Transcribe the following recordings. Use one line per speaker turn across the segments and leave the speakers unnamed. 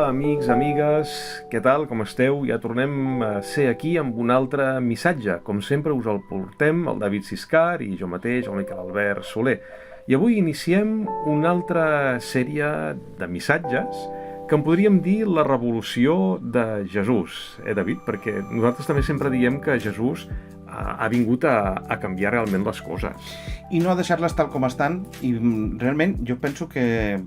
amics, amigues, què tal, com esteu? Ja tornem a ser aquí amb un altre missatge. Com sempre us el portem el David Siscar i jo mateix, el Miquel Albert Soler. I avui iniciem una altra sèrie de missatges que en podríem dir la revolució de Jesús, David? Perquè nosaltres també sempre diem que Jesús ha vingut a canviar realment les coses.
I no a deixar-les tal com estan, i realment jo penso que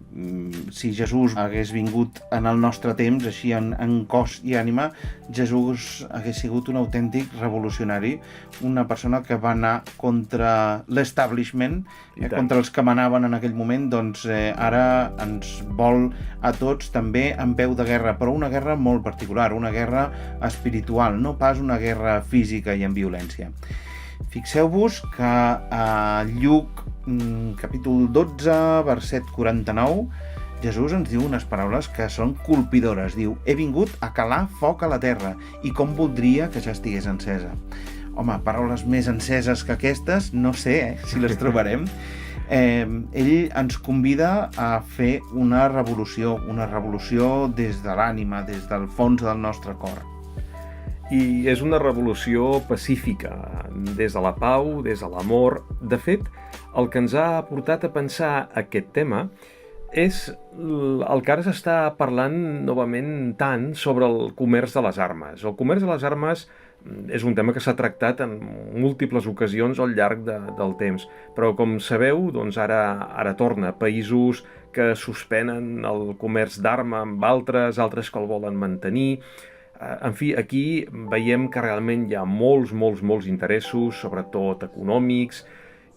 si Jesús hagués vingut en el nostre temps, així en cos i ànima, Jesús hagués sigut un autèntic revolucionari, una persona que va anar contra l'establishment, contra els que manaven en aquell moment, doncs ara ens vol a tots també en peu de guerra, però una guerra molt particular, una guerra espiritual, no pas una guerra física i en violència. Fixeu-vos que a Lluc, capítol 12, verset 49, Jesús ens diu unes paraules que són colpidores. Diu, he vingut a calar foc a la terra i com voldria que ja estigués encesa. Home, paraules més enceses que aquestes, no sé si les trobarem. Ell ens convida a fer una revolució des de l'ànima, des del fons del nostre cor.
I és una revolució pacífica, des de la pau, des de l'amor. De fet, el que ens ha portat a pensar aquest tema és el que ara s'està parlant novament tant sobre el comerç de les armes. El comerç de les armes és un tema que s'ha tractat en múltiples ocasions al llarg del temps, però com sabeu, doncs ara torna. Països que suspenen el comerç d'arma amb altres que el volen mantenir. En fi, aquí veiem que realment hi ha molts interessos, sobretot econòmics,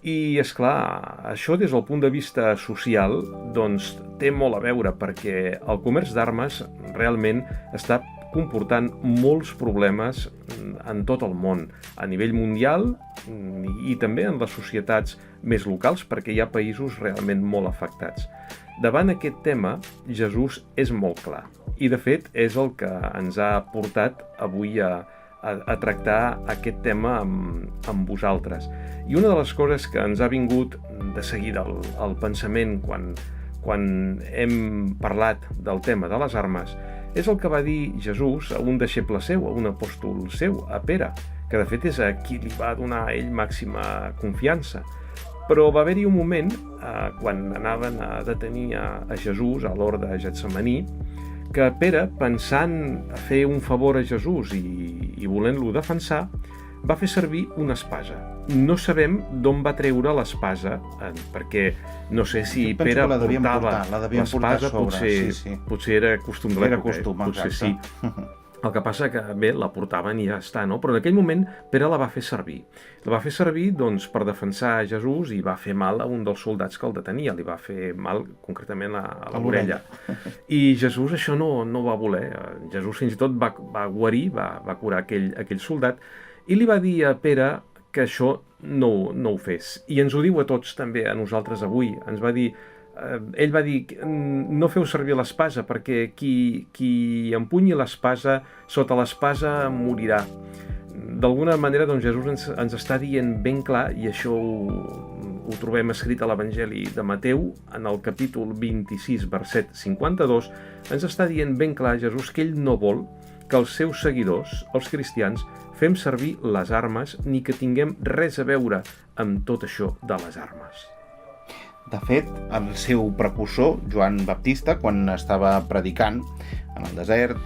i, és clar, això des del punt de vista social doncs, té molt a veure, perquè el comerç d'armes realment està comportant molts problemes en tot el món, a nivell mundial i també en les societats més locals, perquè hi ha països realment molt afectats. Davant aquest tema, Jesús és molt clar. I, de fet, és el que ens ha portat avui a tractar aquest tema amb vosaltres. I una de les coses que ens ha vingut de seguida al pensament quan hem parlat del tema de les armes és el que va dir Jesús a un deixeble seu, a un apòstol seu, a Pere, que de fet és a qui li va donar ell màxima confiança. Però va haver-hi un moment, quan anaven a detenir a Jesús a l'hort de Getsemaní, que Pere, pensant a fer un favor a Jesús i volent-lo defensar, va fer servir una espasa. No sabem d'on va treure l'espasa, perquè no sé si Pere portava l'espasa, potser era costum de l'època, potser sí. El que passa que, bé, la portaven i ja està, no? Però en aquell moment Pere la va fer servir. La va fer servir, doncs, per defensar Jesús i va fer mal a un dels soldats que el detenia. Li va fer mal, concretament, a l'orella. I Jesús això no va voler. Jesús fins i tot va guarir, va curar aquell soldat, i li va dir a Pere que això no ho fes. I ens ho diu a tots, també, a nosaltres avui. Ell va dir, no feu servir l'espasa, perquè qui empunyi l'espasa, sota l'espasa morirà. D'alguna manera, doncs, Jesús ens està dient ben clar, i això ho trobem escrit a l'Evangeli de Mateu, en el capítol 26, verset 52, ens està dient ben clar Jesús que ell no vol que els seus seguidors, els cristians, fem servir les armes ni que tinguem res a veure amb tot això de les armes.
De fet, el seu precursor, Joan Baptista, quan estava predicant en el desert,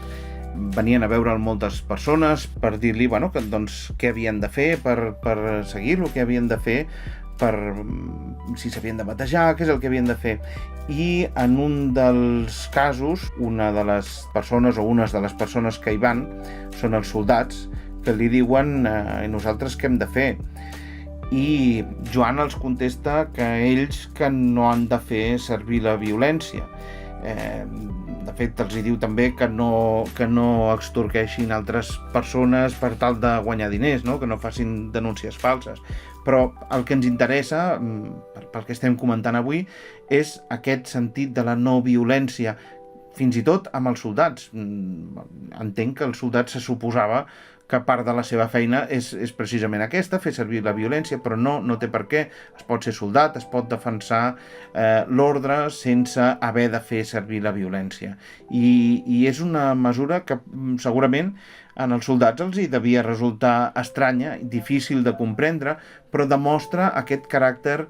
venien a veure'l moltes persones per dir-li què havien de fer per seguir-lo, què havien de fer si s'havien de batejar, què és el que havien de fer. I en un dels casos, una de les persones o unes de les persones que hi van són els soldats que li diuen nosaltres què hem de fer? I Joan els contesta que ells que no han de fer servir la violència. De fet, els diu també que no extorqueixin altres persones per tal de guanyar diners, no? Que no facin denúncies falses. Però el que ens interessa, pel que estem comentant avui, és aquest sentit de la no violència, fins i tot amb els soldats. Entenc que els soldats se suposava que part de la seva feina és precisament aquesta, fer servir la violència, però no té per què. Es pot ser soldat, es pot defensar l'ordre sense haver de fer servir la violència. I és una mesura que segurament en els soldats els hi devia resultar estranya, difícil de comprendre, però demostra aquest caràcter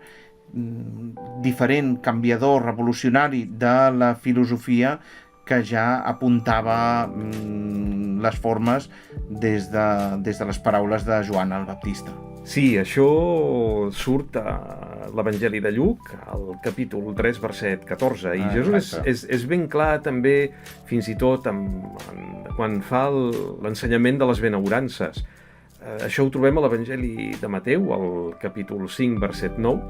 diferent, canviador, revolucionari de la filosofia que ja apuntava les formes des de les paraules de Joan el Baptista.
Sí, això surt a l'Evangeli de Lluc, al capítol 3, verset 14, i Jesús és ben clar també, fins i tot quan fa l'ensenyament de les benaurances. Això ho trobem a l'Evangeli de Mateu, al capítol 5, verset 9,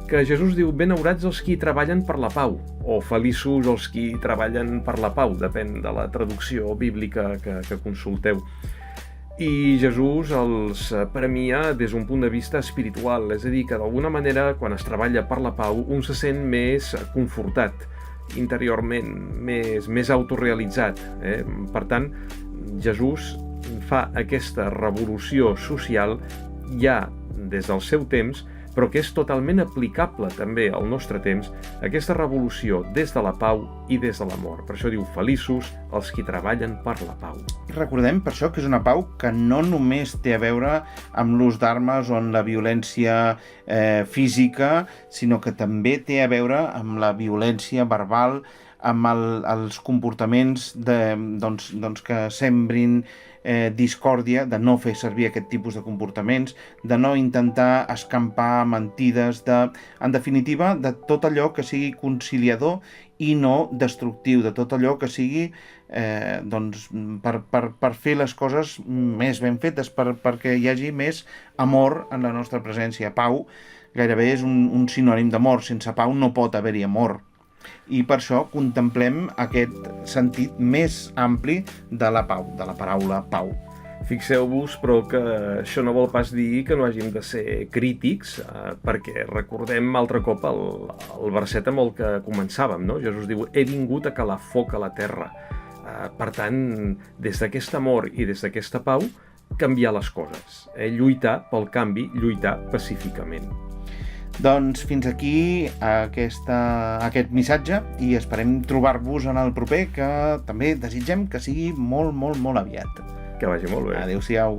que Jesús diu: benaurats els qui treballen per la pau, o feliços els qui treballen per la pau, depèn de la traducció bíblica que consulteu. I Jesús els premia des d'un punt de vista espiritual, és a dir, que d'alguna manera, quan es treballa per la pau, un se sent més confortat interiorment, més autorealitzat. Per tant, Jesús fa aquesta revolució social ja des del seu temps, però que és totalment aplicable també al nostre temps, aquesta revolució des de la pau i des de l'amor. Per això diu: feliços els qui treballen per la pau.
Recordem per això que és una pau que no només té a veure amb l'ús d'armes o amb la violència física, sinó que també té a veure amb la violència verbal, amb els comportaments que sembrin discòrdia, de no fer servir aquest tipus de comportaments, de no intentar escampar mentides, en definitiva, de tot allò que sigui conciliador i no destructiu, de tot allò que sigui per fer les coses més ben fetes, perquè hi hagi més amor en la nostra presència. Pau gairebé és un sinònim d'amor. Sense pau no pot haver-hi amor. I per això contemplem aquest sentit més ampli de la pau, de la paraula pau.
Fixeu-vos, però, que això no vol pas dir que no hàgim de ser crítics, perquè recordem altre cop el verset amb el que començàvem, no? Jesús diu: he vingut a calar foc a la terra. Per tant, des d'aquest amor i des d'aquesta pau, canviar les coses. Lluitar pel canvi, lluitar pacíficament.
Doncs fins aquí aquest missatge, i esperem trobar-vos en el proper, que també desitgem que sigui molt, molt, molt aviat.
Que vagi molt bé.
Adéu-siau.